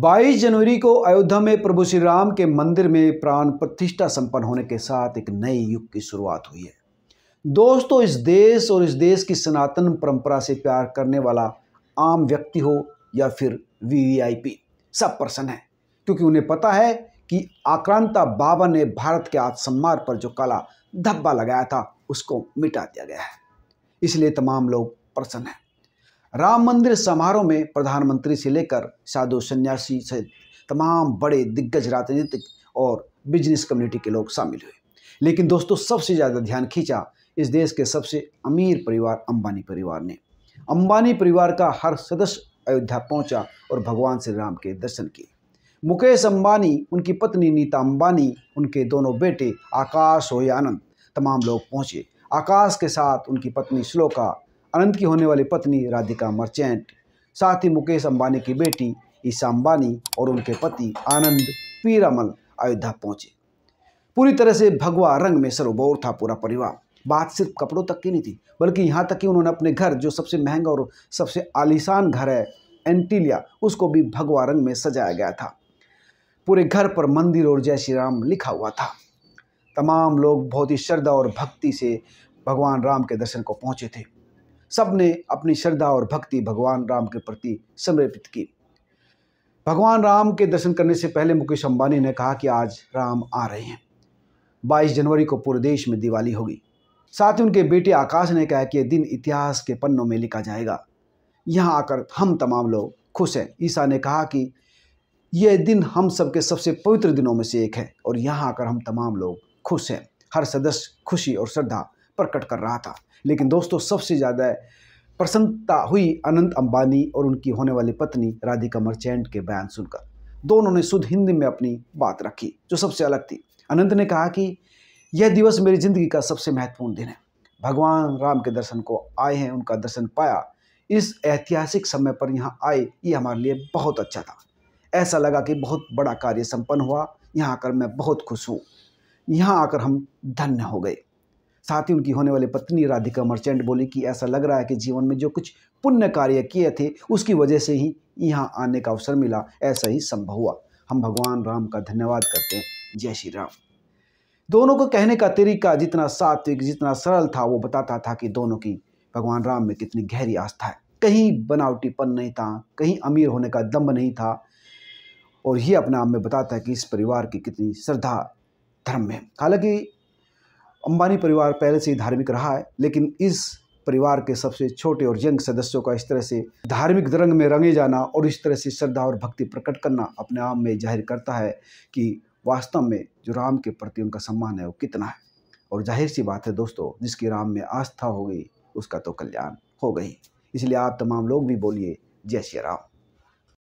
22 जनवरी को अयोध्या में प्रभु श्री राम के मंदिर में प्राण प्रतिष्ठा संपन्न होने के साथ एक नए युग की शुरुआत हुई है। दोस्तों, इस देश और इस देश की सनातन परंपरा से प्यार करने वाला आम व्यक्ति हो या फिर वीवीआईपी, सब प्रसन्न है, क्योंकि उन्हें पता है कि आक्रांता बाबा ने भारत के आत्मसम्मान पर जो काला धब्बा लगाया था उसको मिटा दिया गया है। इसलिए तमाम लोग प्रसन्न हैं। राम मंदिर समारोह में प्रधानमंत्री से लेकर साधु सन्यासी सहित तमाम बड़े दिग्गज राजनीतिक और बिजनेस कम्युनिटी के लोग शामिल हुए। लेकिन दोस्तों, सबसे ज़्यादा ध्यान खींचा इस देश के सबसे अमीर परिवार अंबानी परिवार ने। अंबानी परिवार का हर सदस्य अयोध्या पहुंचा और भगवान श्री राम के दर्शन किए। मुकेश अंबानी, उनकी पत्नी नीता अंबानी, उनके दोनों बेटे आकाश और आनंद, तमाम लोग पहुंचे। आकाश के साथ उनकी पत्नी श्लोका, अनंत की होने वाली पत्नी राधिका मर्चेंट, साथ ही मुकेश अंबानी की बेटी ईशा अंबानी और उनके पति आनंद पीरामल अयोध्या पहुंचे। पूरी तरह से भगवा रंग में सरोबोर था पूरा परिवार। बात सिर्फ कपड़ों तक की नहीं थी, बल्कि यहाँ तक कि उन्होंने अपने घर, जो सबसे महंगा और सबसे आलीशान घर है एंटीलिया, उसको भी भगवा रंग में सजाया गया था। पूरे घर पर मंदिर और जय श्री राम लिखा हुआ था। तमाम लोग बहुत ही श्रद्धा और भक्ति से भगवान राम के दर्शन को पहुंचे थे। सब ने अपनी श्रद्धा और भक्ति भगवान राम के प्रति समर्पित की। भगवान राम के दर्शन करने से पहले मुकेश अंबानी ने कहा कि आज राम आ रहे हैं। 22 जनवरी को पूरे देश में दिवाली होगी। साथ ही उनके बेटे आकाश ने कहा कि यह दिन इतिहास के पन्नों में लिखा जाएगा। यहाँ आकर हम तमाम लोग खुश हैं। ईशा ने कहा कि यह दिन हम सबके सबसे पवित्र दिनों में से एक है और यहाँ आकर हम तमाम लोग खुश हैं। हर सदस्य खुशी और श्रद्धा प्रकट कर रहा था। लेकिन दोस्तों, सबसे ज़्यादा प्रसन्नता हुई अनंत अंबानी और उनकी होने वाली पत्नी राधिका मर्चेंट के बयान सुनकर। दोनों ने शुद्ध हिंदी में अपनी बात रखी, जो सबसे अलग थी। अनंत ने कहा कि यह दिवस मेरी ज़िंदगी का सबसे महत्वपूर्ण दिन है। भगवान राम के दर्शन को आए हैं, उनका दर्शन पाया। इस ऐतिहासिक समय पर यहाँ आए, ये हमारे लिए बहुत अच्छा था। ऐसा लगा कि बहुत बड़ा कार्य संपन्न हुआ। यहाँ आकर मैं बहुत खुश हूँ। यहाँ आकर हम धन्य हो गए। साथ ही उनकी होने वाली पत्नी राधिका मर्चेंट बोली कि ऐसा लग रहा है कि जीवन में जो कुछ पुण्य कार्य किए थे उसकी वजह से ही यहाँ आने का अवसर मिला, ऐसा ही संभव हुआ। हम भगवान राम का धन्यवाद करते हैं। जय श्री राम। दोनों को कहने का तरीका जितना सात्विक, जितना सरल था, वो बताता था कि दोनों की भगवान राम में कितनी गहरी आस्था है। कहीं बनावटीपन नहीं था, कहीं अमीर होने का दम्भ नहीं था। और ये अपने आप में बताता है कि इस परिवार की कितनी श्रद्धा धर्म में। हालांकि अंबानी परिवार पहले से ही धार्मिक रहा है, लेकिन इस परिवार के सबसे छोटे और यंग सदस्यों का इस तरह से धार्मिक रंग में रंगे जाना और इस तरह से श्रद्धा और भक्ति प्रकट करना अपने आप में जाहिर करता है कि वास्तव में जो राम के प्रति उनका सम्मान है वो कितना है। और जाहिर सी बात है दोस्तों, जिसकी राम में आस्था हो गई उसका तो कल्याण हो गई। इसलिए आप तमाम लोग भी बोलिए जय श्री राम।